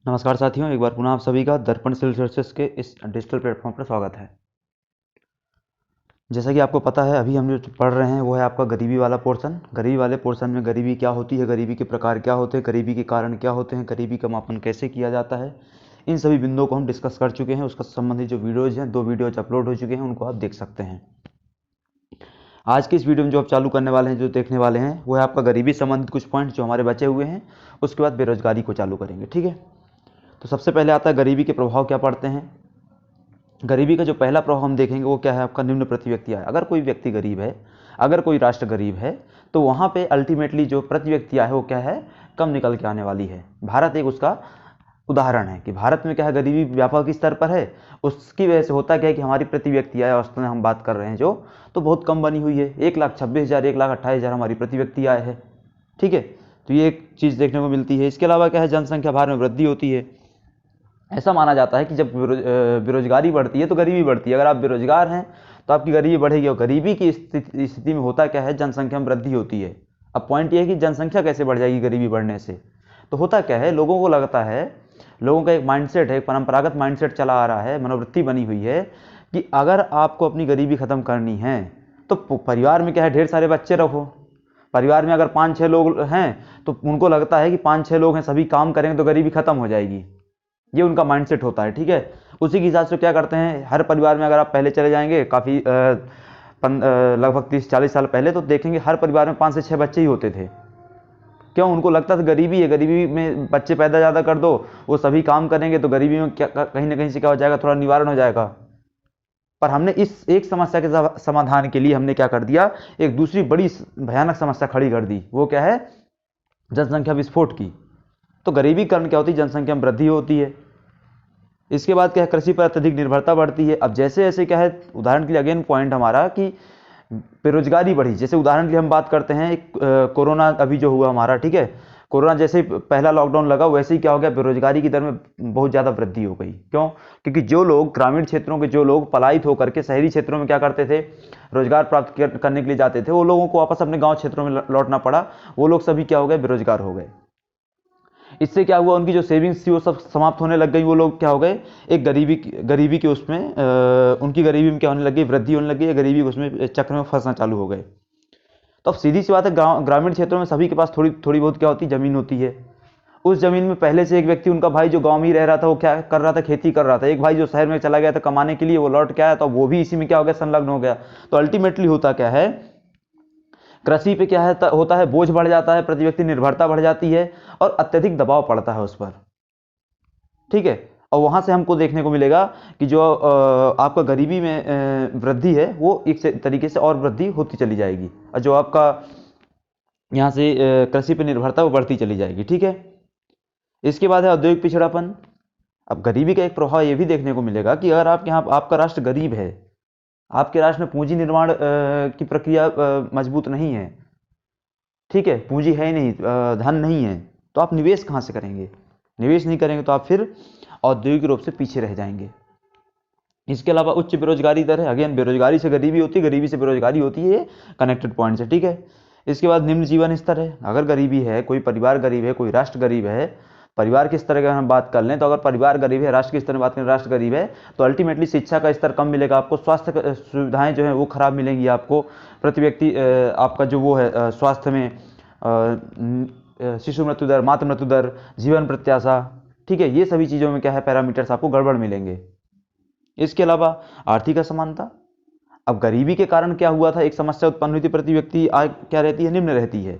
नमस्कार साथियों, एक बार पुनः आप सभी का दर्पण सिविल सर्विसेज के इस डिजिटल प्लेटफॉर्म पर स्वागत है। जैसा कि आपको पता है, अभी हम जो पढ़ रहे हैं वो है आपका गरीबी वाला पोर्शन। गरीबी वाले पोर्शन में गरीबी क्या होती है, गरीबी के प्रकार क्या होते हैं, गरीबी के कारण क्या होते हैं, गरीबी का मापन कैसे किया जाता है, इन सभी बिंदुओं को हम डिस्कस कर चुके हैं। उसका संबंधित जो वीडियोज़ हैं, 2 वीडियोज अपलोड हो चुके हैं, उनको आप देख सकते हैं। आज की इस वीडियो में जो आप चालू करने वाले हैं, जो देखने वाले हैं, वो है आपका गरीबी संबंधित कुछ पॉइंट जो हमारे बचे हुए हैं। उसके बाद बेरोजगारी को चालू करेंगे, ठीक है। तो सबसे पहले आता है गरीबी के प्रभाव क्या पड़ते हैं। गरीबी का जो पहला प्रभाव हम देखेंगे वो क्या है आपका, निम्न प्रति व्यक्ति आय। अगर कोई व्यक्ति गरीब है, अगर कोई राष्ट्र गरीब है, तो वहाँ पे अल्टीमेटली जो प्रति व्यक्ति आय है वो क्या है, कम निकल के आने वाली है। भारत एक उसका उदाहरण है कि भारत में क्या है, गरीबी व्यापक स्तर पर है। उसकी वजह से होता क्या है कि हमारी प्रति व्यक्ति आय औसतन हम बात कर रहे हैं जो, तो बहुत कम बनी हुई है। 1,26,000 1,28,000 हमारी प्रति व्यक्ति आय है, ठीक है। तो ये एक चीज़ देखने को मिलती है। इसके अलावा क्या है, जनसंख्या भार में वृद्धि होती है। ऐसा माना जाता है कि जब बेरोजगारी बढ़ती है तो गरीबी बढ़ती है। अगर आप बेरोजगार हैं तो आपकी गरीबी बढ़ेगी, और गरीबी की स्थिति में होता क्या है, जनसंख्या में वृद्धि होती है। अब पॉइंट ये है कि जनसंख्या कैसे बढ़ जाएगी गरीबी बढ़ने से। तो होता क्या है, लोगों को लगता है, लोगों का एक माइंडसेट है, एक परंपरागत माइंडसेट चला आ रहा है, मनोवृत्ति बनी हुई है कि अगर आपको अपनी गरीबी खत्म करनी है तो परिवार में क्या है, ढेर सारे बच्चे रखो। परिवार में अगर 5-6 लोग हैं तो उनको लगता है कि 5-6 लोग हैं, सभी काम करेंगे तो गरीबी खत्म हो जाएगी। ये उनका माइंडसेट होता है, ठीक है। उसी के हिसाब से क्या करते हैं, हर परिवार में अगर आप पहले चले जाएंगे काफ़ी लगभग 30-40 साल पहले, तो देखेंगे हर परिवार में 5 से 6 बच्चे ही होते थे। क्यों? उनको लगता था गरीबी है, गरीबी में बच्चे पैदा ज़्यादा कर दो, वो सभी काम करेंगे तो गरीबी में क्या कहीं ना कहीं से क्या हो जाएगा, थोड़ा निवारण हो जाएगा। पर हमने इस एक समस्या के समाधान के लिए हमने क्या कर दिया, एक दूसरी बड़ी भयानक समस्या खड़ी कर दी। वो क्या है, जनसंख्या विस्फोट की। तो गरीबी कारण क्या होती है, जनसंख्या में वृद्धि होती है। इसके बाद क्या है, कृषि पर अत्यधिक निर्भरता बढ़ती है। अब जैसे जैसे क्या है, उदाहरण के लिए अगेन पॉइंट हमारा कि बेरोजगारी बढ़ी। जैसे उदाहरण के लिए हम बात करते हैं, एक कोरोना अभी जो हुआ हमारा, ठीक है। कोरोना जैसे ही पहला लॉकडाउन लगा, वैसे ही क्या हो गया, बेरोजगारी की दर में बहुत ज़्यादा वृद्धि हो गई। क्यों? क्योंकि जो लोग ग्रामीण क्षेत्रों के जो लोग पलायित होकर के शहरी क्षेत्रों में क्या करते थे, रोजगार प्राप्त करने के लिए जाते थे, वो लोगों को वापस अपने गाँव क्षेत्रों में लौटना पड़ा। वो लोग सभी क्या हो गए, बेरोजगार हो गए। इससे क्या हुआ, उनकी जो सेविंग्स थी वो सब समाप्त होने लग गई। वो लोग क्या हो गए, एक गरीबी के उसमें उनकी गरीबी में क्या होने लगी, वृद्धि होने लगी, गरीबी उसमें चक्र में फंसना चालू हो गए। तो अब सीधी सी बात है, ग्रामीण क्षेत्रों में सभी के पास थोड़ी थोड़ी बहुत क्या होती है, जमीन होती है। उस जमीन में पहले से एक व्यक्ति, उनका भाई जो गांव में ही रह रहा था, वो क्या कर रहा था, खेती कर रहा था। एक भाई जो शहर में चला गया था कमाने के लिए, वो लौट के आया तो वो भी इसी में क्या हो गया, संलग्न हो गया। तो अल्टीमेटली होता क्या है, कृषि पे क्या है होता है, बोझ बढ़ जाता है, प्रति व्यक्ति निर्भरता बढ़ जाती है और अत्यधिक दबाव पड़ता है उस पर, ठीक है। और वहां से हमको देखने को मिलेगा कि जो आपका गरीबी में वृद्धि है, वो एक तरीके से और वृद्धि होती चली जाएगी, और जो आपका यहाँ से कृषि पर निर्भरता वो बढ़ती चली जाएगी, ठीक है। इसके बाद है औद्योगिक पिछड़ापन। अब गरीबी का एक प्रभाव ये भी देखने को मिलेगा कि अगर आप यहाँ, आपका राष्ट्र गरीब है, आपके राष्ट्र में पूंजी निर्माण की प्रक्रिया मजबूत नहीं है, ठीक है, पूंजी है ही नहीं, धन नहीं है, तो आप निवेश कहाँ से करेंगे? निवेश नहीं करेंगे तो आप फिर औद्योगिक रूप से पीछे रह जाएंगे। इसके अलावा उच्च बेरोजगारी दर है। अगेन बेरोजगारी से गरीबी होती है, गरीबी से बेरोजगारी होती है, कनेक्टेड पॉइंट से, ठीक है। इसके बाद निम्न जीवन स्तर है। अगर गरीबी है, कोई परिवार गरीब है, कोई राष्ट्र गरीब है, परिवार के स्तर की अगर हम बात कर लें तो अगर परिवार गरीब है, राष्ट्र के स्तर में बात करें, राष्ट्र गरीब है, तो अल्टीमेटली शिक्षा का स्तर कम मिलेगा आपको, स्वास्थ्य सुविधाएं जो है वो खराब मिलेंगी आपको, प्रति व्यक्ति आपका जो वो है स्वास्थ्य में शिशु मृत्यु दर, मातृ मृत्यु दर, जीवन प्रत्याशा, ठीक है, ये सभी चीज़ों में क्या है, पैरामीटर्स आपको गड़बड़ मिलेंगे। इसके अलावा आर्थिक असमानता। अब गरीबी के कारण क्या हुआ था, एक समस्या उत्पन्न हुई थी, प्रति व्यक्ति आय क्या रहती है, निम्न रहती है।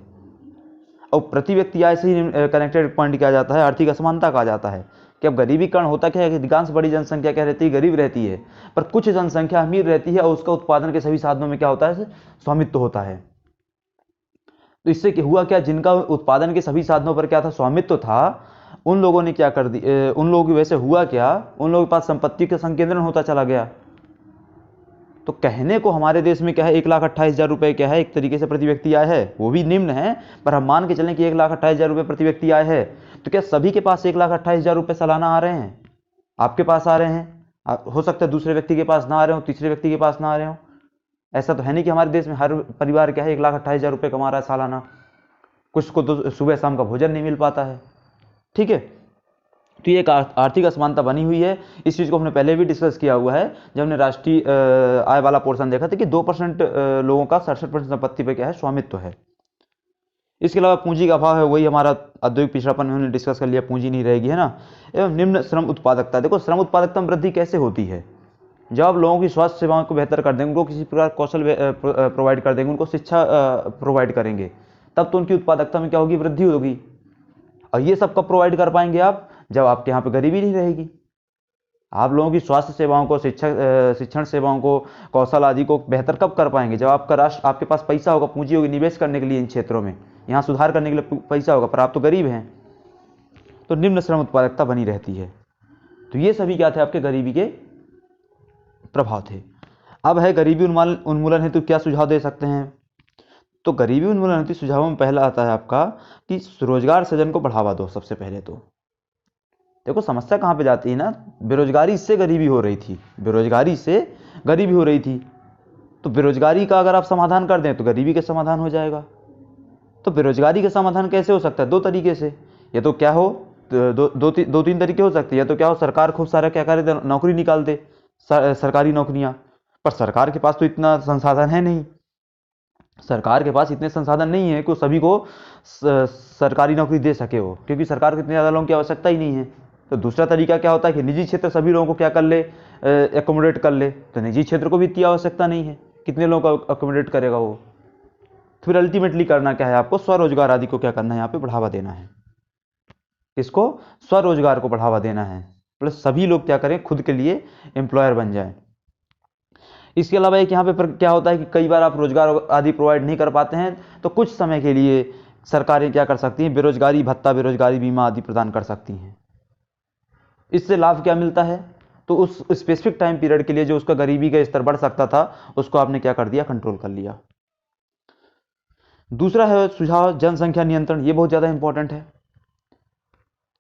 और प्रति व्यक्ति आय से ही कनेक्टेड पॉइंट किया जाता है, आर्थिक असमानता कहा जाता है कि अब गरीबी कारण होता क्या है कि अधिकांश बड़ी जनसंख्या क्या रहती है, गरीब रहती है, पर कुछ जनसंख्या अमीर रहती है और उसका उत्पादन के सभी साधनों में क्या होता है, स्वामित्व होता है। तो इससे हुआ क्या, जिनका उत्पादन के सभी साधनों पर क्या था, स्वामित्व था, उन लोगों ने क्या कर दी, उन लोगों की वजह से हुआ क्या, उन लोगों के पास संपत्ति का संकेंद्रण होता चला गया। तो कहने को हमारे देश में क्या है, 1,28,000 रुपये क्या है, एक तरीके से प्रति व्यक्ति आय है, वो भी निम्न है, पर हम मान के चलें कि 1,28,000 रुपये प्रति व्यक्ति आय है। तो क्या सभी के पास 1,28,000 रुपये सालाना आ रहे हैं? आपके पास आ रहे हैं, हो सकता है दूसरे व्यक्ति के पास ना आ रहे हो, तीसरे व्यक्ति के पास ना आ रहे हो। ऐसा तो है नहीं कि हमारे देश में हर परिवार क्या है 1,28,000 रुपये कमा रहा है सालाना। कुछ को तो सुबह शाम का भोजन नहीं मिल पाता है, ठीक है। तो ये एक आर्थिक असमानता बनी हुई है। इस चीज़ को हमने पहले भी डिस्कस किया हुआ है जब हमने राष्ट्रीय आय वाला पोर्शन देखा था कि 2% लोगों का 67% संपत्ति पे क्या है, स्वामित्व है। इसके अलावा पूंजी का अभाव है, वही हमारा औद्योगिक पिछड़ापन में हमने डिस्कस कर लिया, पूंजी नहीं रहेगी, है ना। एवं निम्न श्रम उत्पादकता, देखो श्रम उत्पादकता में वृद्धि कैसे होती है, जब आप लोगों की स्वास्थ्य सेवाओं को बेहतर कर देंगे, उनको किसी प्रकार कौशल प्रोवाइड कर देंगे, उनको शिक्षा प्रोवाइड करेंगे, तब तो उनकी उत्पादकता में क्या होगी, वृद्धि होगी। और ये सब कब प्रोवाइड कर पाएंगे आप, जब आपके यहाँ पे गरीबी नहीं रहेगी। आप लोगों की स्वास्थ्य सेवाओं को, शिक्षण सेवाओं को, कौशल आदि को बेहतर कब कर पाएंगे, जब आपका राष्ट्र, आपके पास पैसा होगा, पूंजी होगी निवेश करने के लिए इन क्षेत्रों में, यहाँ सुधार करने के लिए पैसा होगा, पर आप तो गरीब हैं, तो निम्न श्रम उत्पादकता बनी रहती है। तो ये सभी क्या थे, आपके गरीबी के प्रभाव थे। अब है गरीबी उन्मूलन हेतु क्या सुझाव दे सकते हैं। तो गरीबी उन्मूलन हेतु सुझावों में पहला आता है आपका कि रोजगार सृजन को बढ़ावा दो। सबसे पहले तो देखो समस्या कहाँ पे जाती है ना, बेरोजगारी से गरीबी हो रही थी, बेरोजगारी से गरीबी हो रही थी। तो बेरोजगारी का अगर आप समाधान कर दें तो गरीबी का समाधान हो जाएगा। तो बेरोजगारी का समाधान कैसे हो सकता है, दो तरीके से, या तो क्या हो, दो तीन तरीके हो सकते हैं। या तो क्या हो, सरकार खूब सारा क्या करे, नौकरी निकाल दे, सरकारी नौकरियां, पर सरकार के पास तो इतना संसाधन है नहीं, सरकार के पास इतने संसाधन नहीं है कि वो सभी को सरकारी नौकरी दे सके हो, क्योंकि सरकार को इतने ज़्यादा लोगों की आवश्यकता ही नहीं है। तो दूसरा तरीका क्या होता है कि निजी क्षेत्र सभी लोगों को क्या कर ले, एकोमोडेट कर ले। तो निजी क्षेत्र को भी इतनी आवश्यकता नहीं है, कितने लोगों को एकोमोडेट करेगा वो। फिर अल्टीमेटली करना क्या है, आपको स्वरोजगार आदि को क्या करना है, यहाँ पे बढ़ावा देना है। किसको, स्वरोजगार को बढ़ावा देना है, प्लस सभी लोग क्या करें, खुद के लिए एम्प्लॉयर बन जाएं। इसके अलावा एक यहाँ पे क्या होता है कि कई बार आप रोजगार आदि प्रोवाइड नहीं कर पाते हैं, तो कुछ समय के लिए सरकारें क्या कर सकती हैं, बेरोजगारी भत्ता, बेरोजगारी बीमा आदि प्रदान कर सकती हैं। इससे लाभ क्या मिलता है, तो उस स्पेसिफिक टाइम पीरियड के लिए जो उसका गरीबी का स्तर बढ़ सकता था, उसको आपने क्या कर दिया, कंट्रोल कर लिया। दूसरा है सुझाव जनसंख्या नियंत्रण। ये बहुत ज़्यादा इंपॉर्टेंट है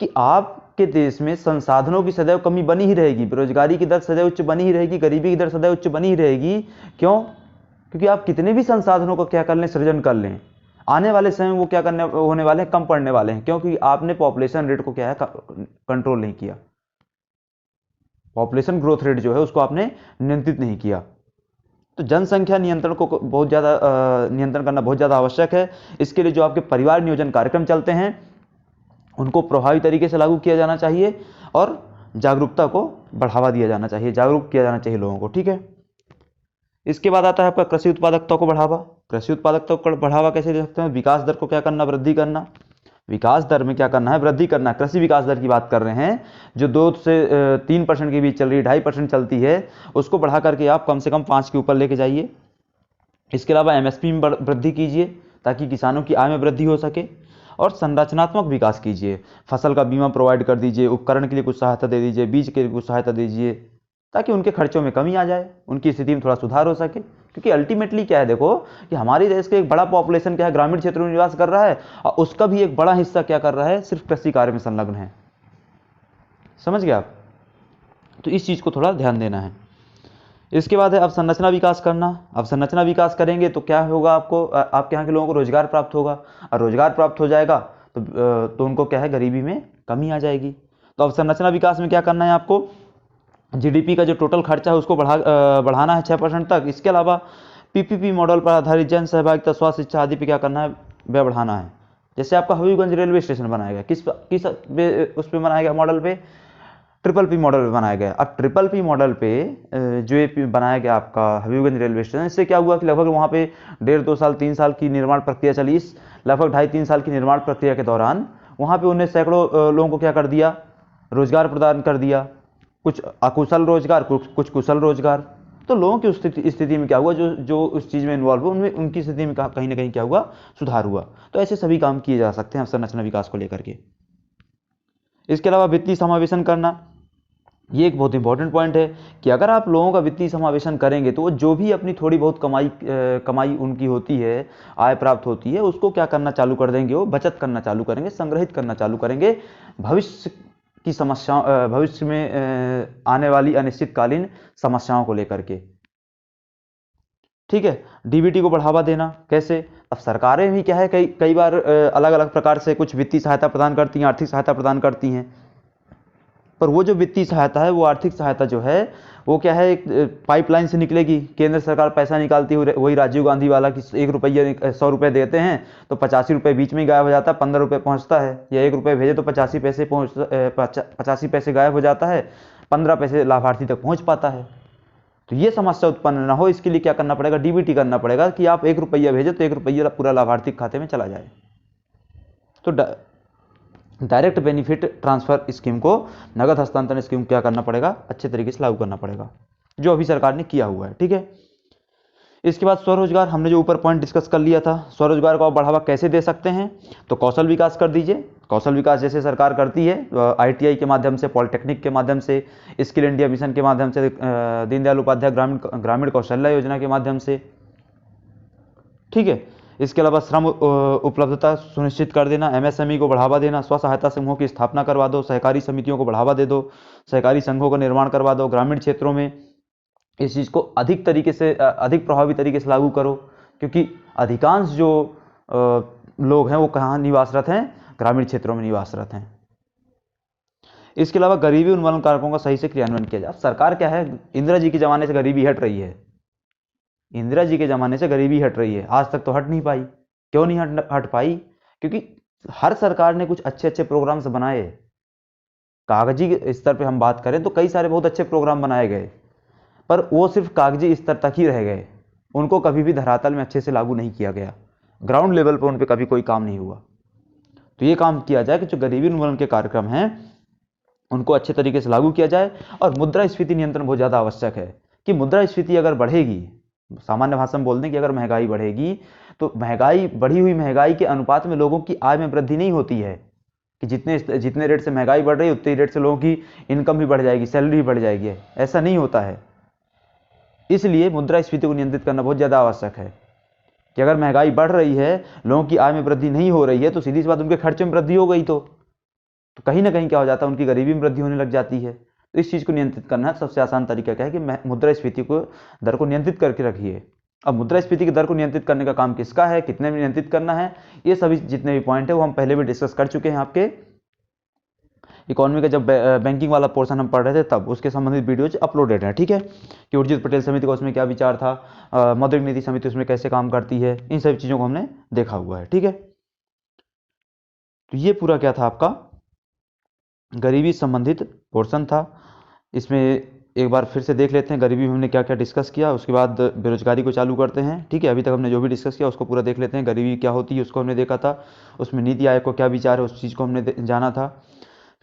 कि आपके देश में संसाधनों की सदैव कमी बनी ही रहेगी, बेरोजगारी की दर सदैव उच्च बनी ही रहेगी, गरीबी की दर सदैव उच्च बनी ही रहेगी। क्यों, क्योंकि आप कितने भी संसाधनों को क्या कर लें, सृजन कर लें, आने वाले समय वो क्या करने होने वाले हैं, कम पड़ने वाले हैं, क्योंकि आपने पॉपुलेशन रेट को क्या है, कंट्रोल नहीं किया। पॉपुलेशन ग्रोथ रेट जो है उसको आपने नियंत्रित नहीं किया। तो जनसंख्या नियंत्रण को बहुत ज़्यादा नियंत्रण करना बहुत ज़्यादा आवश्यक है। इसके लिए जो आपके परिवार नियोजन कार्यक्रम चलते हैं उनको प्रभावी तरीके से लागू किया जाना चाहिए और जागरूकता को बढ़ावा दिया जाना चाहिए, जागरूक किया जाना चाहिए लोगों को, ठीक है। इसके बाद आता है आपका कृषि उत्पादकता को बढ़ावा। कृषि उत्पादकता को बढ़ावा कैसे दे सकते हैं, विकास दर को क्या करना, वृद्धि करना। विकास दर में क्या करना है, वृद्धि करना। कृषि विकास दर की बात कर रहे हैं, जो 2 से 3% के बीच चल रही है, 2.5% चलती है, उसको बढ़ा करके आप कम से कम 5 के ऊपर लेके जाइए। इसके अलावा एमएसपी में वृद्धि कीजिए ताकि किसानों की आय में वृद्धि हो सके, और संरचनात्मक विकास कीजिए। फसल का बीमा प्रोवाइड कर दीजिए, उपकरण के लिए कुछ सहायता दे दीजिए, बीज के लिए कुछ सहायता दीजिए, ताकि उनके खर्चों में कमी आ जाए, उनकी स्थिति में थोड़ा सुधार हो सके। क्योंकि अल्टीमेटली क्या है, देखो कि हमारे देश का एक बड़ा पॉपुलेशन क्या है, ग्रामीण क्षेत्रों में निवास कर रहा है, और उसका भी एक बड़ा हिस्सा क्या कर रहा है, सिर्फ कृषि कार्य में संलग्न है। समझ गए आप। तो इस चीज़ को थोड़ा ध्यान देना है। इसके बाद है अवसंरचना विकास करना। अवसंरचना विकास करेंगे तो क्या होगा, आपको आपके यहाँ के लोगों को रोजगार प्राप्त होगा, और रोजगार प्राप्त हो जाएगा तो उनको क्या है, गरीबी में कमी आ जाएगी। तो अवसंरचना विकास में क्या करना है, आपको जीडीपी का जो टोटल खर्चा है उसको बढ़ाना है 6% तक। इसके अलावा पीपीपी मॉडल पर आधारित जन सहभागिता, स्वास्थ्य, शिक्षा आदि पे क्या करना है, वह बढ़ाना है। जैसे आपका हबीबगंज रेलवे स्टेशन बनाया गया, किस उस पर बनाया गया, मॉडल पे, ट्रिपल पी मॉडल पे बनाया गया। अब ट्रिपल पी मॉडल पे जो ये बनाया गया आपका हबीबगंज रेलवे स्टेशन, इससे क्या हुआ कि लगभग वहाँ पे 1.5-2 साल 3 साल की निर्माण प्रक्रिया चली। इस लगभग 2.5-3 साल की निर्माण प्रक्रिया के दौरान वहाँ पे उन्हें सैकड़ों लोगों को क्या कर दिया, रोजगार प्रदान कर दिया, कुछ अकुशल रोजगार, कुछ कुशल रोजगार। तो लोगों की स्थिति में क्या हुआ, जो उस चीज़ में इन्वॉल्व हुए उनमें, उनकी स्थिति में कहीं ना कहीं क्या हुआ, सुधार हुआ। तो ऐसे सभी काम किए जा सकते हैं अवसंरचना विकास को लेकर के। इसके अलावा वित्तीय समावेशन करना, ये एक बहुत इंपॉर्टेंट पॉइंट है कि अगर आप लोगों का वित्तीय समावेशन करेंगे तो वो जो भी अपनी थोड़ी बहुत कमाई उनकी होती है, आय प्राप्त होती है, उसको क्या करना चालू कर देंगे, वो बचत करना चालू करेंगे, संग्रहित करना चालू करेंगे भविष्य की समस्याओं, भविष्य में आने वाली अनिश्चितकालीन समस्याओं को लेकर के, ठीक है। डीबीटी को बढ़ावा देना कैसे, अब सरकारें भी क्या है, कई बार अलग अलग प्रकार से कुछ वित्तीय सहायता प्रदान करती हैं, आर्थिक सहायता प्रदान करती हैं। पर वो जो वित्तीय सहायता है, वो आर्थिक सहायता जो है, वो क्या है, एक पाइपलाइन से निकलेगी। केंद्र सरकार पैसा निकालती है, वही राजीव गांधी वाला कि 1 रुपया 100 रुपये देते हैं तो 85 रुपये बीच में ही गायब हो जाता है, 15 रुपये पहुंचता है, या 1 रुपये भेजे तो 85 पैसे गायब हो जाता है, 15 पैसे लाभार्थी तक पहुंच पाता है। तो ये समस्या उत्पन्न ना हो, इसके लिए क्या करना पड़ेगा, डीबीटी करना पड़ेगा कि आप 1 रुपया भेजे तो 1 रुपया पूरा लाभार्थी खाते में चला जाए। तो डायरेक्ट बेनिफिट ट्रांसफर स्कीम को, नगद हस्तांतरण स्कीम क्या करना पड़ेगा, अच्छे तरीके से लागू करना पड़ेगा, जो अभी सरकार ने किया हुआ है। ठीक है, इसके बाद स्वरोजगार, हमने जो ऊपर पॉइंट डिस्कस कर लिया था, स्वरोजगार को आप बढ़ावा कैसे दे सकते हैं, तो कौशल विकास कर दीजिए। कौशल विकास जैसे सरकार करती है ITI के माध्यम से, पॉलिटेक्निक के माध्यम से, स्किल इंडिया मिशन के माध्यम से, दीनदयाल उपाध्याय ग्रामीण कौशल्य योजना के माध्यम से। ठीक है, इसके अलावा श्रम उपलब्धता सुनिश्चित कर देना, MSME को बढ़ावा देना, स्व सहायता समूहों की स्थापना करवा दो, सहकारी समितियों को बढ़ावा दे दो, सहकारी संघों का निर्माण करवा दो, ग्रामीण क्षेत्रों में इस चीज़ को अधिक तरीके से, अधिक प्रभावी तरीके से लागू करो, क्योंकि अधिकांश जो लोग हैं वो कहाँ निवासरत हैं, ग्रामीण क्षेत्रों में निवासरत हैं। इसके अलावा गरीबी उन्मूलन कारकों का सही से क्रियान्वयन किया जाए। सरकार क्या है, इंदिरा जी के ज़माने से गरीबी हट रही है, इंदिरा जी के ज़माने से गरीबी हट रही है, आज तक तो हट नहीं पाई। क्यों नहीं हट पाई, क्योंकि हर सरकार ने कुछ अच्छे अच्छे प्रोग्राम्स बनाए। कागजी स्तर पे हम बात करें तो कई सारे बहुत अच्छे प्रोग्राम बनाए गए, पर वो सिर्फ कागजी स्तर तक ही रह गए, उनको कभी भी धरातल में अच्छे से लागू नहीं किया गया, ग्राउंड लेवल पर उन पर कभी कोई काम नहीं हुआ। तो ये काम किया जाए कि जो गरीबी उन्मूलन के कार्यक्रम हैं उनको अच्छे तरीके से लागू किया जाए। और मुद्रास्फीति नियंत्रण बहुत ज़्यादा आवश्यक है कि मुद्रास्फीति अगर बढ़ेगी, सामान्य भाषा में बोल दें कि अगर महंगाई बढ़ेगी तो महंगाई, बढ़ी हुई महंगाई के अनुपात में लोगों की आय में वृद्धि नहीं होती है, कि जितने रेट से महंगाई बढ़ रही है उतने रेट से लोगों की इनकम भी बढ़ जाएगी, सैलरी भी बढ़ जाएगी, ऐसा नहीं होता है। इसलिए मुद्रास्फीति को नियंत्रित करना बहुत ज़्यादा आवश्यक है कि अगर महंगाई बढ़ रही है, लोगों की आय में वृद्धि नहीं हो रही है, तो सीधी सी बात उनके खर्चे में वृद्धि हो गई तो कहीं ना कहीं क्या हो जाता है, उनकी गरीबी में वृद्धि होने लग जाती है। तो इस चीज़ को नियंत्रित करना सबसे आसान तरीका क्या है कि मुद्रास्फीति को, दर को नियंत्रित करके रखिए। अब मुद्रास्फीति की दर को नियंत्रित करने का काम किसका है, कितने में नियंत्रित करना है, ये सभी जितने भी पॉइंट है वो हम पहले भी डिस्कस कर चुके हैं। आपके इकोनॉमी का जब बैंकिंग वाला पोर्शन हम पढ़ रहे थे तब उसके संबंधित वीडियोज अपलोडेड है। ठीक है, कि उर्जित पटेल समिति का उसमें क्या विचार था, मौद्रिक नीति समिति उसमें कैसे काम करती है, इन सभी चीज़ों को हमने देखा हुआ है। ठीक है, तो ये पूरा क्या था, आपका गरीबी संबंधित पोर्शन था। इसमें एक बार फिर से देख लेते हैं गरीबी में हमने क्या क्या डिस्कस किया, उसके बाद बेरोजगारी को चालू करते हैं। ठीक है, अभी तक हमने जो भी डिस्कस किया उसको पूरा देख लेते हैं। गरीबी क्या होती है उसको हमने देखा था, उसमें नीति आयोग को क्या विचार है उस चीज़ को हमने जाना था।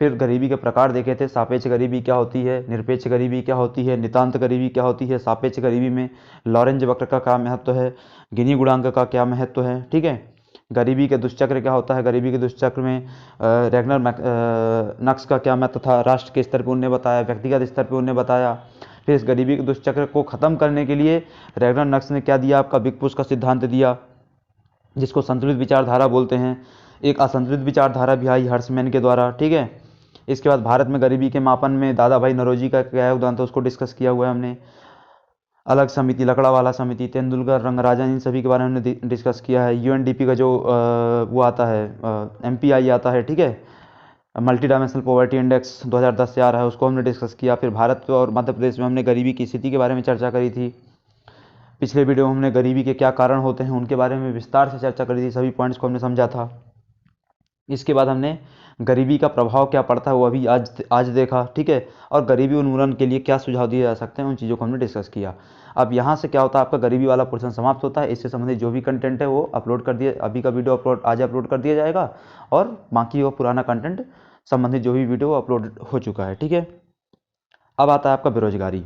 फिर गरीबी के प्रकार देखे थे, सापेक्ष गरीबी क्या होती है, निरपेक्ष गरीबी क्या होती है, नितांत गरीबी क्या होती है, सापेक्ष गरीबी में लॉरेंज वक्र का क्या महत्व है, गिनी गुणांक का क्या महत्व है। ठीक है, गरीबी के दुष्चक्र क्या होता है, गरीबी के दुष्चक्र में रैगनर नक्स का क्या महत्व था, राष्ट्र के स्तर पर उन्होंने बताया, व्यक्तिगत स्तर पर उन्होंने बताया। फिर इस गरीबी के दुष्चक्र को ख़त्म करने के लिए रैगनर नक्स ने क्या दिया, आपका बिग पुश का सिद्धांत दिया, जिसको संतुलित विचारधारा बोलते हैं। एक असंतुलित विचारधारा भी आई हर्षमैन के द्वारा। ठीक है, इसके बाद भारत में गरीबी के मापन में दादा भाई नौरोजी का क्या योगदान था उसको डिस्कस किया हुआ है हमने। अलग समिति, लकड़ावाला समिति, तेंदुलकर, रंगराजन, इन सभी के बारे में हमने डिस्कस किया है। UNDP का जो वो आता है, MPI आता है, ठीक है, मल्टी डायमेंशनल पॉवर्टी इंडेक्स 2010 से आ रहा है, उसको हमने डिस्कस किया। फिर भारत और मध्य प्रदेश में हमने गरीबी की स्थिति के बारे में चर्चा करी थी। पिछले वीडियो में हमने गरीबी के क्या कारण होते हैं उनके बारे में विस्तार से चर्चा करी थी, सभी पॉइंट्स को हमने समझा था। इसके बाद हमने गरीबी का प्रभाव क्या पड़ता है वो अभी आज देखा। ठीक है, और गरीबी उन्मूलन के लिए क्या सुझाव दिए जा सकते हैं उन चीज़ों को हमने डिस्कस किया। अब यहाँ से क्या होता है, आपका गरीबी वाला पोर्शन समाप्त होता है। इससे संबंधित जो भी कंटेंट है वो अपलोड कर दिया, अभी का वीडियो आज अपलोड कर दिया जाएगा, और बाकी वो पुराना कंटेंट संबंधित जो भी वीडियो अपलोड हो चुका है। ठीक है, अब आता है आपका बेरोजगारी।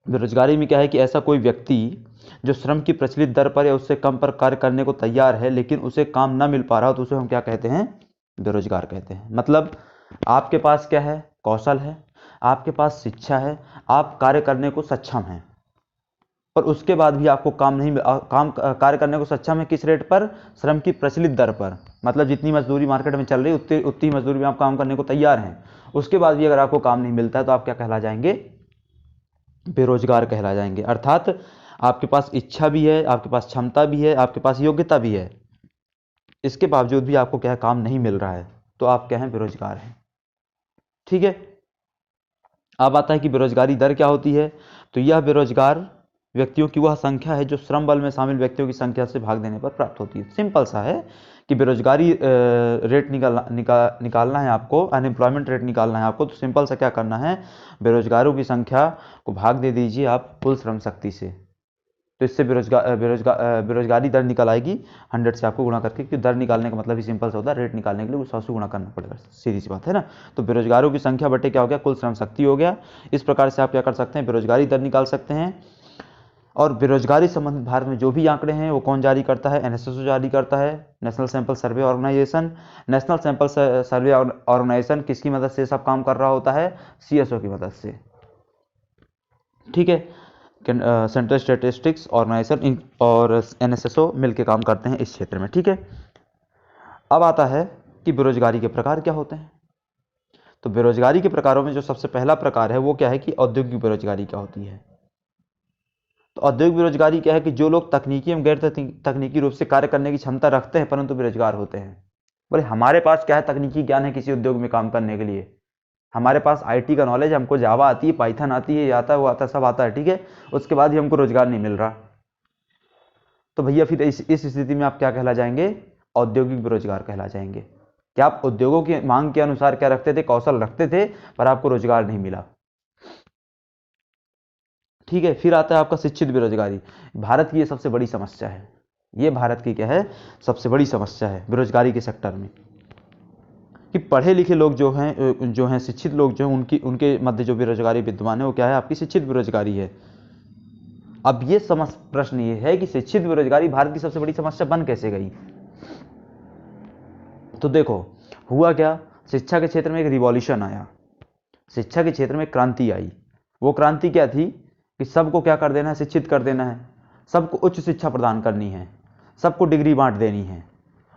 बेरोजगारी में क्या है कि ऐसा कोई व्यक्ति जो श्रम की प्रचलित दर पर या उससे कम पर कार्य करने को तैयार है लेकिन उसे काम न मिल पा रहा हो, तो उसे हम क्या कहते हैं, बेरोजगार कहते हैं। मतलब आपके पास क्या है, कौशल है, आपके पास शिक्षा है, आप कार्य करने को सक्षम हैं, पर उसके बाद भी आपको कार्य करने को सक्षम है किस रेट पर, श्रम की प्रचलित दर पर। मतलब जितनी मजदूरी मार्केट में चल रही है उतनी मजदूरी में आप काम करने को तैयार हैं, उसके बाद भी अगर आपको काम नहीं मिलता है तो आप क्या कहला जाएंगे, बेरोजगार कहला जाएंगे। अर्थात आपके पास इच्छा भी है, आपके पास क्षमता भी है, आपके पास योग्यता भी है, इसके बावजूद भी आपको क्या काम नहीं मिल रहा है, तो आप क्या हैं, बेरोजगार हैं। ठीक है। अब आता है कि बेरोजगारी दर क्या होती है। तो यह बेरोजगार व्यक्तियों की वह संख्या है जो श्रम बल में शामिल व्यक्तियों की संख्या से भाग देने पर प्राप्त होती है। सिंपल सा है कि बेरोजगारी रेट निकालना है आपको, अनएम्प्लॉयमेंट रेट निकालना है आपको, तो सिंपल सा क्या करना है, बेरोजगारों की संख्या को भाग दे दीजिए आप कुल श्रम शक्ति से। तो इससे बेरोजगारी दर निकल आएगी 100 से आपको गुणा करके, क्योंकि दर निकालने का मतलब ही सिंपल सा होता है, रेट निकालने के लिए 100 से गुणा करना पड़ेगा, सीधी सी बात है ना। तो बेरोजगारों की संख्या बटे क्या हो गया, कुल श्रम शक्ति हो गया। इस प्रकार से आप क्या कर सकते हैं, बेरोजगारी दर निकाल सकते हैं। और बेरोजगारी संबंधित भारत में जो भी आंकड़े हैं वो कौन जारी करता है, एनएसएसओ जारी करता है, National Sample Survey Organisation. National Sample Survey Organisation किसकी मदद से सब काम कर रहा होता है, सीएसओ की मदद से, ठीक है। सेंट्रल स्टैटिस्टिक्स ऑर्गेनाइजेशन और एनएसएसओ मिलकर काम करते हैं इस क्षेत्र में, ठीक है। अब आता है कि बेरोजगारी के प्रकार क्या होते हैं। तो बेरोजगारी के प्रकारों में जो सबसे पहला प्रकार है वो क्या है कि औद्योगिक बेरोजगारी क्या होती है। तो औद्योगिक बेरोजगारी क्या है कि जो लोग तकनीकी एवं गैर तकनीकी रूप से कार्य करने की क्षमता रखते हैं परंतु बेरोजगार होते हैं। बोले हमारे पास क्या है, तकनीकी ज्ञान है किसी उद्योग में काम करने के लिए, हमारे पास आईटी का नॉलेज, हमको जावा आती है, पाइथन आती है, ये आता है वो आता है, सब आता है, ठीक है। उसके बाद भी हमको रोजगार नहीं मिल रहा, तो भैया फिर इस स्थिति में आप क्या कहला जाएंगे, औद्योगिक बेरोजगार कहला जाएंगे। क्या आप उद्योगों की मांग के अनुसार क्या रखते थे, कौशल रखते थे, पर आपको रोजगार नहीं मिला, ठीक है। फिर आता है आपका शिक्षित बेरोजगारी। भारत की ये सबसे बड़ी समस्या है, ये भारत की क्या है, सबसे बड़ी समस्या है बेरोजगारी के सेक्टर में, कि पढ़े लिखे लोग जो हैं शिक्षित लोग जो हैं उनके मध्य जो बेरोजगारी विद्यमान है वो क्या है, आपकी शिक्षित बेरोजगारी है। अब ये प्रश्न ये है कि शिक्षित बेरोजगारी भारत की सबसे बड़ी समस्या बन कैसे गई। तो देखो हुआ क्या, शिक्षा के क्षेत्र में एक रिवॉल्यूशन आया, शिक्षा के क्षेत्र में क्रांति आई। वो क्रांति क्या थी कि सबको क्या कर देना है, शिक्षित कर देना है, सबको उच्च शिक्षा प्रदान करनी है, सबको डिग्री बांट देनी है।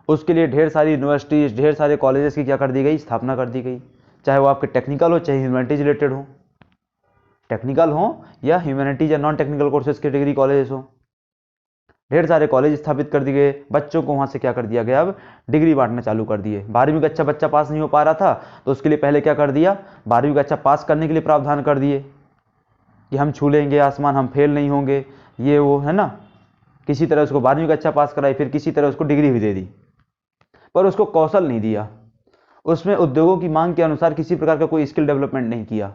उसके लिए ढेर सारी यूनिवर्सिटीज, ढेर सारे कॉलेजेस की क्या कर दी गई, स्थापना कर दी गई, चाहे वो आपके टेक्निकल हो चाहे ह्यूमैनिटीज रिलेटेड हो, टेक्निकल हो या ह्यूमैनिटीज या नॉन टेक्निकल कोर्सेज के डिग्री कॉलेजेस हो, ढेर सारे कॉलेज स्थापित कर दिए गए। बच्चों को वहां से क्या कर दिया गया, अब डिग्री बांटना चालू कर दिए। 12वीं का अच्छा बच्चा पास नहीं हो पा रहा था तो उसके लिए पहले क्या कर दिया, 12वीं का अच्छा पास करने के लिए प्रावधान कर दिए कि हम छू लेंगे आसमान, हम फेल नहीं होंगे, ये वो है ना। किसी तरह उसको 12वीं का अच्छा पास कराई, फिर किसी तरह उसको डिग्री भी दे दी, पर उसको कौशल नहीं दिया, उसमें उद्योगों की मांग के अनुसार किसी प्रकार का कोई स्किल डेवलपमेंट नहीं किया,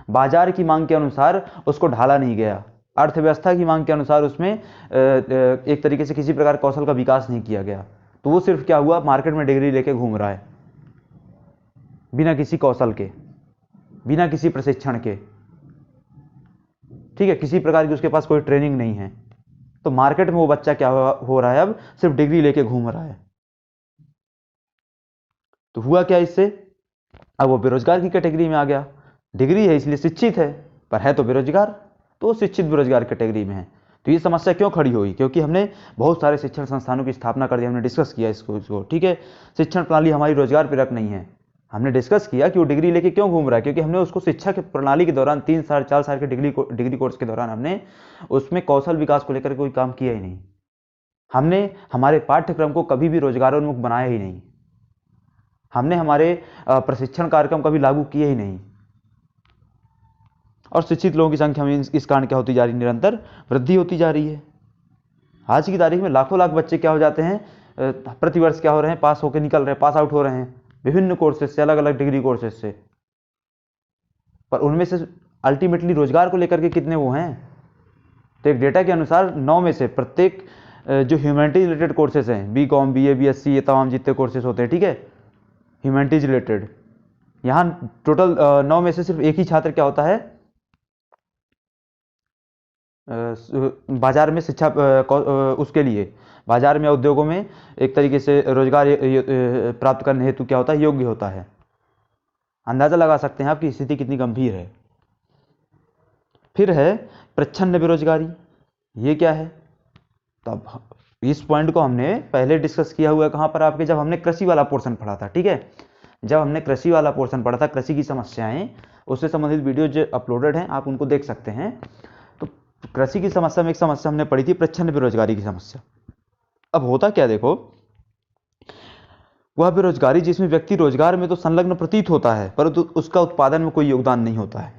बाजार की मांग के अनुसार उसको ढाला नहीं गया, अर्थव्यवस्था की मांग के अनुसार उसमें एक तरीके से किसी प्रकार कौशल का विकास नहीं किया गया। तो वो सिर्फ क्या हुआ, मार्केट में डिग्री लेके घूम रहा है बिना किसी कौशल के, बिना किसी प्रशिक्षण के, ठीक है, किसी प्रकार की उसके पास कोई ट्रेनिंग नहीं है। तो मार्केट में वो बच्चा क्या हो रहा है, अब सिर्फ डिग्री लेके घूम रहा है। तो हुआ क्या इससे, अब वो बेरोजगार की कैटेगरी में आ गया। डिग्री है इसलिए शिक्षित है, पर है तो बेरोजगार, तो वो शिक्षित बेरोजगार कैटेगरी में है। तो ये समस्या क्यों खड़ी हुई, क्योंकि हमने बहुत सारे शिक्षण संस्थानों की स्थापना कर दी, हमने डिस्कस किया इसको, ठीक है। शिक्षण प्रणाली हमारी रोजगार प्रेरक नहीं है, हमने डिस्कस किया कि वो डिग्री लेके क्यों घूम रहा है, क्योंकि हमने उसको शिक्षा के प्रणाली के दौरान 3 साल 4 साल के डिग्री कोर्स के दौरान हमने उसमें कौशल विकास को लेकर कोई काम किया ही नहीं। हमने हमारे पाठ्यक्रम को कभी भी रोजगारोन्मुख बनाया ही नहीं, हमने हमारे प्रशिक्षण कार्यक्रम कभी लागू किए ही नहीं। और शिक्षित लोगों की संख्या में इस कारण क्या होती जा रही है, निरंतर वृद्धि होती जा रही है। आज की तारीख में लाखों लाख बच्चे क्या हो जाते हैं, प्रतिवर्ष क्या हो रहे हैं, पास होकर निकल रहे हैं, पास आउट हो रहे हैं विभिन्न कोर्सेज से, अलग अलग डिग्री कोर्सेज से, पर उनमें से अल्टीमेटली रोजगार को लेकर के कितने वो हैं। तो एक डेटा के अनुसार 9 में से प्रत्येक जो ह्यूमैनिटीज रिलेटेड कोर्सेज हैं, BCom BA BSc, ये तमाम जितने कोर्सेज होते हैं, ठीक है, ह्यूमैनिटीज रिलेटेड, यहाँ टोटल 9 में से सिर्फ एक ही छात्र क्या होता है, बाजार में शिक्षा उसके लिए बाजार में उद्योगों में एक तरीके से रोजगार प्राप्त करने हेतु क्या होता है, योग्य होता है। अंदाजा लगा सकते हैं आपकी स्थिति कितनी गंभीर है। फिर है प्रच्छन्न बेरोजगारी, ये क्या है, तो अब इस पॉइंट को हमने पहले डिस्कस किया हुआ है, कहाँ पर आपके, जब हमने कृषि वाला पोर्शन पढ़ा था, ठीक है, जब हमने कृषि वाला पोर्शन पढ़ा था, कृषि की समस्याएं, उससे संबंधित वीडियो जो अपलोडेड हैं आप उनको देख सकते हैं। तो कृषि की समस्या में एक समस्या हमने पढ़ी थी, प्रच्छन्न बेरोजगारी की समस्या। अब होता क्या, देखो वह बेरोजगारी जिसमें व्यक्ति रोजगार में तो संलग्न प्रतीत होता है परंतु उसका उत्पादन में कोई योगदान नहीं होता है।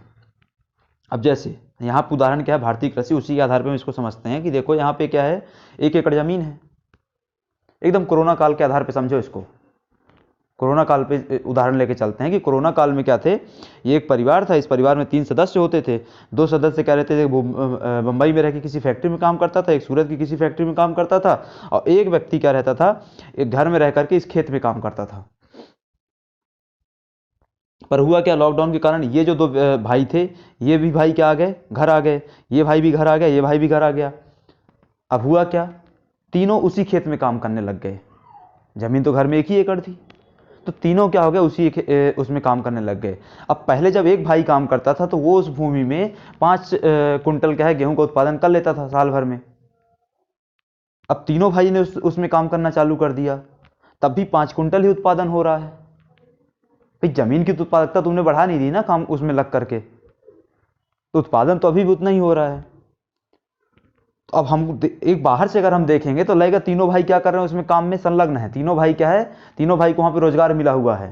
अब जैसे यहाँ पे उदाहरण क्या है, भारतीय कृषि, उसी के आधार पर हम इसको समझते हैं कि देखो यहाँ पे क्या है, 1 एकड़ जमीन है, एकदम कोरोना काल के आधार पर समझो इसको। कोरोना काल पे उदाहरण लेके चलते हैं कि कोरोना काल में क्या थे, ये एक परिवार था, इस परिवार में 3 सदस्य होते थे। 2 सदस्य क्या रहते थे, वो बम्बई में रह के किसी फैक्ट्री में काम करता था, एक सूरत की किसी फैक्ट्री में काम करता था, और एक व्यक्ति क्या रहता था, एक घर में रह करके इस खेत में काम करता था। पर हुआ क्या, लॉकडाउन के कारण ये जो 2 भाई थे, ये भी भाई क्या आ गए, घर आ गए, ये भाई भी घर आ गया, ये भाई भी घर आ गया। अब हुआ क्या, तीनों उसी खेत में काम करने लग गए। जमीन तो घर में 1 ही एकड़ थी, तो तीनों क्या हो गया, उसमें काम करने लग गए। अब पहले जब एक भाई काम करता था तो वो उस भूमि में 5 कुंटल क्या है गेहूं का उत्पादन कर लेता था साल भर में। अब तीनों भाई ने उसमें काम करना चालू कर दिया, तब भी 5 कुंटल ही उत्पादन हो रहा है। भाई जमीन की तो उत्पादकता तुमने बढ़ा नहीं दी ना काम उसमें लग करके, तो उत्पादन तो अभी भी उतना ही हो रहा है। तो अब हम एक बाहर से अगर हम देखेंगे तो लगेगा तीनों भाई क्या कर रहे हैं, उसमें काम में संलग्न है, तीनों भाई क्या है, तीनों भाई को वहां पे रोजगार मिला हुआ है,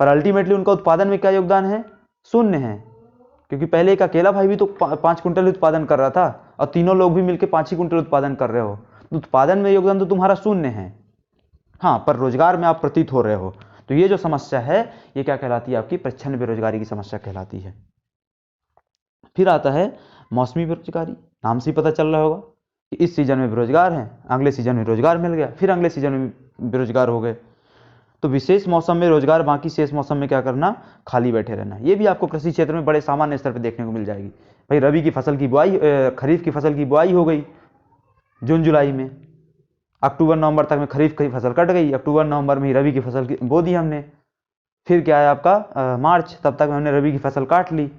पर अल्टीमेटली उनका उत्पादन में क्या योगदान है, शून्य है। क्योंकि पहले एक अकेला भाई भी तो 5 कुंटल उत्पादन कर रहा था, और तीनों लोग भी मिलकर 5 ही कुंटल उत्पादन कर रहे हो, तो उत्पादन में योगदान तो तुम्हारा शून्य है। हाँ, पर रोजगार में आप प्रतीत हो रहे हो। तो ये जो समस्या है ये क्या कहलाती है, आपकी प्रच्छन्न बेरोजगारी की समस्या कहलाती है। फिर आता है मौसमी बेरोजगारी। नाम से ही पता चल रहा होगा कि इस सीजन में बेरोजगार हैं, अगले सीजन में रोजगार मिल गया, फिर अगले सीजन में बेरोजगार हो गए। तो विशेष मौसम में रोजगार, बाकी शेष मौसम में क्या करना, खाली बैठे रहना। ये भी आपको कृषि क्षेत्र में बड़े सामान्य स्तर पर देखने को मिल जाएगी। भाई रबी की फसल की बुआई, खरीफ की फसल की बुआई हो गई जून जुलाई में, अक्टूबर नवंबर तक में खरीफ की फसल कट गई, अक्टूबर नवंबर में ही रबी की फसल बो दी हमने। फिर क्या है आपका मार्च, तब तक हमने रबी की फसल काट ली।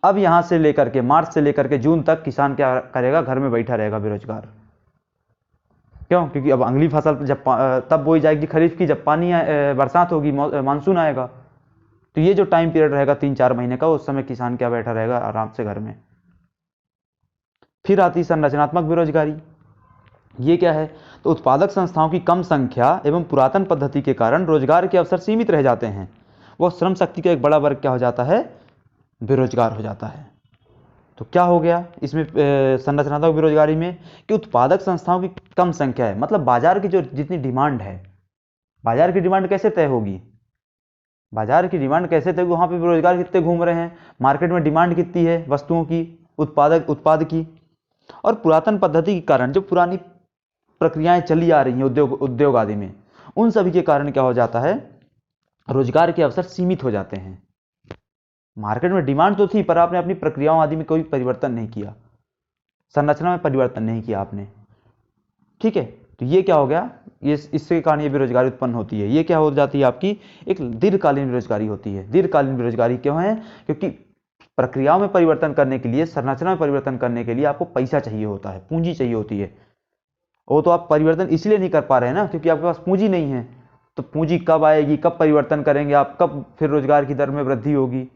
अब यहाँ से लेकर के मार्च से लेकर के जून तक किसान क्या करेगा, घर में बैठा रहेगा बेरोजगार। क्यों, क्योंकि अब अगली फसल जब तब बोई जाएगी खरीफ की, जब पानी बरसात होगी, मानसून आएगा। तो ये जो टाइम पीरियड रहेगा 3-4 महीने का, उस समय किसान क्या बैठा रहेगा आराम से घर में। फिर आती संरचनात्मक बेरोजगारी। ये क्या है, तो उत्पादक संस्थाओं की कम संख्या एवं पुरातन पद्धति के कारण रोजगार के अवसर सीमित रह जाते हैं। वह श्रम शक्ति का एक बड़ा वर्ग क्या हो जाता है, बेरोजगार हो जाता है। तो क्या हो गया इसमें संरचनात्मक बेरोजगारी में, कि उत्पादक संस्थाओं की कम संख्या है, मतलब बाजार की जो जितनी डिमांड है, बाजार की डिमांड कैसे तय होगी, बाजार की डिमांड कैसे तय होगी, वहां पे बेरोजगार कितने घूम रहे हैं, मार्केट में डिमांड कितनी है वस्तुओं की, उत्पाद की। और पुरातन पद्धति के कारण जो पुरानी प्रक्रियाएं चली आ रही हैं उद्योग आदि में, उन सभी के कारण क्या हो जाता है, रोजगार के अवसर सीमित हो जाते हैं। मार्केट में डिमांड तो थी, पर आपने अपनी प्रक्रियाओं आदि में कोई परिवर्तन नहीं किया, संरचना में परिवर्तन नहीं किया आपने। ठीक है, तो ये क्या हो गया, ये इसके कारण ये बेरोजगारी उत्पन्न होती है। ये क्या हो जाती है आपकी, एक दीर्घकालीन बेरोजगारी होती है। दीर्घकालीन बेरोजगारी क्यों है, क्योंकि प्रक्रियाओं में परिवर्तन करने के लिए, संरचना में परिवर्तन करने के लिए आपको पैसा चाहिए होता है, पूंजी चाहिए होती है। वो तो आप परिवर्तन इसलिए नहीं कर पा रहे हैं ना, क्योंकि आपके पास पूंजी नहीं है। तो पूंजी कब आएगी, कब परिवर्तन करेंगे आप, कब फिर रोजगार की दर में वृद्धि होगी।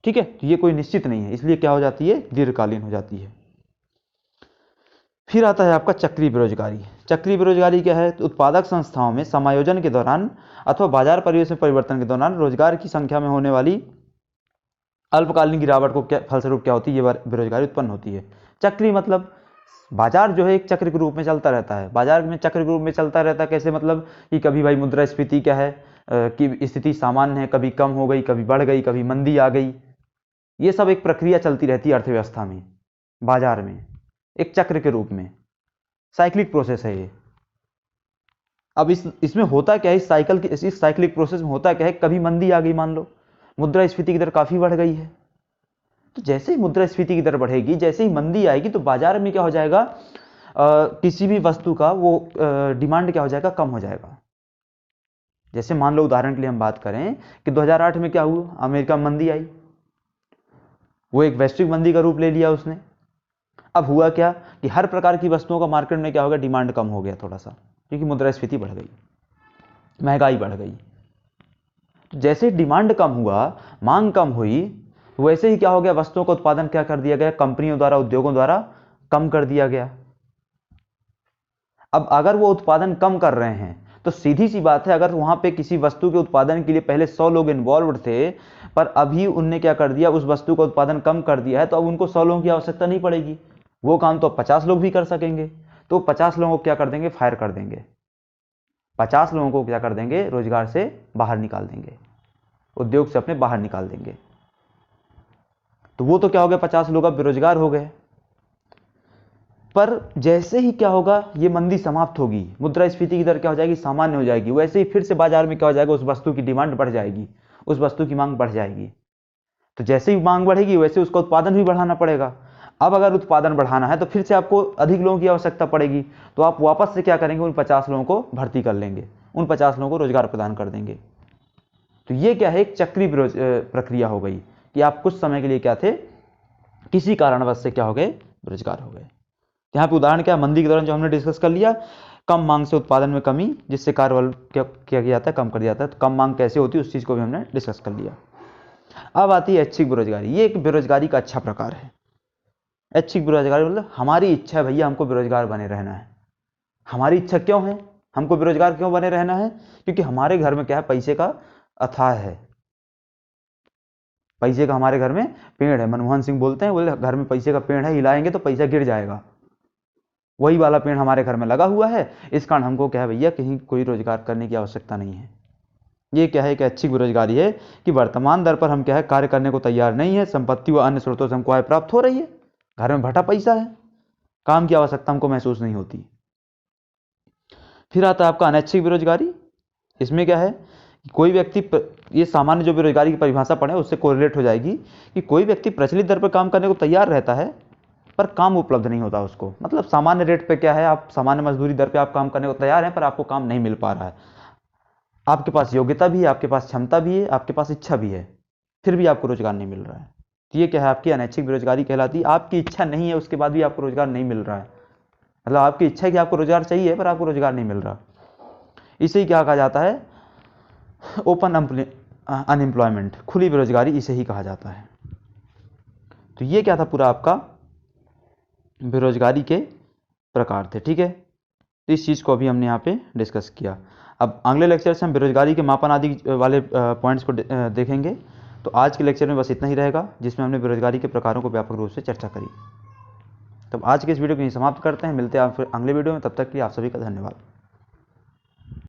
ठीक है, तो ये कोई निश्चित नहीं है, इसलिए क्या हो जाती है, दीर्घकालीन हो जाती है। फिर आता है आपका चक्रीय बेरोजगारी। चक्रीय बेरोजगारी क्या है, तो उत्पादक संस्थाओं में समायोजन के दौरान अथवा बाजार परिवेश में परिवर्तन के दौरान रोजगार की संख्या में होने वाली अल्पकालीन गिरावट को फलस्वरूप क्या होती है, ये बेरोजगारी उत्पन्न होती है। चक्री मतलब बाजार जो है एक चक्र के रूप में चलता रहता है, बाजार में चक्र के रूप में चलता रहता है। कैसे, मतलब कि कभी भाई मुद्रास्फीति क्या है कि स्थिति सामान्य है, कभी कम हो गई, कभी बढ़ गई, कभी मंदी आ गई। ये सब एक प्रक्रिया चलती रहती है अर्थव्यवस्था में, बाजार में, एक चक्र के रूप में, साइक्लिक प्रोसेस है ये। अब इसमें होता क्या है, इस साइक्लिक प्रोसेस में होता क्या है, कभी मंदी आ गई, मान लो मुद्रास्फीति की दर काफी बढ़ गई है, तो जैसे ही मुद्रास्फीति की दर बढ़ेगी, जैसे ही मंदी आएगी, तो बाजार में क्या हो जाएगा, किसी भी वस्तु का वो डिमांड क्या हो जाएगा, कम हो जाएगा। जैसे मान लो उदाहरण के लिए हम बात करें कि 2008 में क्या हुआ, अमेरिका में मंदी आई, वो एक वैश्विक मंदी का रूप ले लिया उसने। अब हुआ क्या कि हर प्रकार की वस्तुओं का मार्केट में क्या हो गया, डिमांड कम हो गया थोड़ा सा, क्योंकि मुद्रास्फीति बढ़ गई, महंगाई बढ़ गई। तो जैसे डिमांड कम हुआ, मांग कम हुई, वैसे ही क्या हो गया, वस्तुओं का उत्पादन क्या कर दिया गया, कंपनियों द्वारा, उद्योगों द्वारा कम कर दिया गया। अब अगर वो उत्पादन कम कर रहे हैं तो सीधी सी बात है, अगर वहाँ पे किसी वस्तु के उत्पादन के लिए पहले 100 लोग इन्वॉल्व थे, पर अभी उनने क्या कर दिया, उस वस्तु का उत्पादन कम कर दिया है, तो अब उनको 100 लोगों की आवश्यकता नहीं पड़ेगी, वो काम तो अब 50 लोग भी कर सकेंगे। तो 50 लोगों को क्या कर देंगे, फायर कर देंगे। 50 लोगों को क्या कर देंगे, रोजगार से बाहर निकाल देंगे, उद्योग से अपने बाहर निकाल देंगे। तो वो तो क्या हो गया, 50 लोग अब बेरोजगार हो गए। पर जैसे ही क्या होगा, ये मंदी समाप्त होगी, मुद्रास्फीति की दर क्या हो जाएगी, सामान्य हो जाएगी, वैसे ही फिर से बाजार में क्या हो जाएगा, उस वस्तु की डिमांड बढ़ जाएगी, उस वस्तु की मांग बढ़ जाएगी। तो जैसे ही मांग बढ़ेगी वैसे उसका उत्पादन भी बढ़ाना पड़ेगा। अब अगर उत्पादन बढ़ाना है तो फिर से आपको अधिक लोगों की आवश्यकता पड़ेगी, तो आप वापस से क्या करेंगे, उन 50 लोगों को भर्ती कर लेंगे, उन 50 लोगों को रोजगार प्रदान कर देंगे। तो ये क्या है, एक चक्रीय प्रक्रिया हो गई कि आप कुछ समय के लिए क्या थे, किसी कारणवश से क्या हो गए, बेरोजगार हो गए। यहाँ पे उदाहरण क्या, मंदी के दौरान जो हमने डिस्कस कर लिया, कम मांग से उत्पादन में कमी, जिससे कार्यबल क्या किया जाता है, कम कर दिया जाता है। तो कम मांग कैसे होती है, उस चीज को भी हमने डिस्कस कर लिया। अब आती है ऐच्छिक बेरोजगारी। ये एक बेरोजगारी का अच्छा प्रकार है। ऐच्छिक बेरोजगारी मतलब हमारी इच्छा है भैया, हमको बेरोजगार बने रहना है। हमारी इच्छा क्यों है, हमको बेरोजगार क्यों बने रहना है, क्योंकि हमारे घर में क्या है, पैसे का अथाह है, पैसे का हमारे घर में पेड़ है। मनमोहन सिंह बोलते हैं, बोले घर में पैसे का पेड़ है, हिलाएंगे तो पैसा गिर जाएगा, वही वाला पेड़ हमारे घर में लगा हुआ है। इस कारण हमको क्या है भैया, कहीं कोई रोजगार करने की आवश्यकता नहीं है। ये क्या है, एक अच्छी बेरोजगारी है कि वर्तमान दर पर हम क्या है, कार्य करने को तैयार नहीं है, संपत्ति व अन्य स्रोतों से हमको आय प्राप्त हो रही है, घर में भटा पैसा है, काम की आवश्यकता हमको महसूस नहीं होती। फिर आता है आपका अनैच्छिक बेरोजगारी। इसमें क्या है कि कोई व्यक्ति, ये सामान्य जो बेरोजगारी की परिभाषा पढ़े उससे कोरिलेट हो जाएगी, कि कोई व्यक्ति प्रचलित दर पर काम करने को तैयार रहता है पर काम उपलब्ध नहीं होता उसको। मतलब सामान्य रेट पे क्या है, आप सामान्य मजदूरी दर पे आप काम करने को तैयार हैं, पर आपको काम नहीं मिल पा रहा है। आपके पास योग्यता भी है, आपके पास क्षमता भी है, आपके पास इच्छा भी है, फिर भी आपको रोजगार नहीं मिल रहा है। तो ये क्या है, आपकी अनैच्छिक बेरोजगारी कहलाती है। आपकी इच्छा नहीं है, उसके बाद भी आपको रोजगार नहीं मिल रहा है। मतलब आपकी इच्छा है कि आपको रोजगार चाहिए, पर आपको रोजगार नहीं मिल रहा। इसे ही क्या कहा जाता है, ओपन अनएम्प्लॉयमेंट, खुली बेरोजगारी, इसे ही कहा जाता है। तो ये क्या था, पूरा आपका बेरोजगारी के प्रकार थे। ठीक है, तो इस चीज़ को अभी हमने यहाँ पे डिस्कस किया। अब अगले लेक्चर से हम बेरोजगारी के मापन आदि वाले पॉइंट्स को देखेंगे। तो आज के लेक्चर में बस इतना ही रहेगा, जिसमें हमने बेरोजगारी के प्रकारों को व्यापक रूप से चर्चा करी। तब आज के इस वीडियो को यहीं समाप्त करते हैं, मिलते हैं आप फिर अगले वीडियो में। तब तक के लिए आप सभी का धन्यवाद।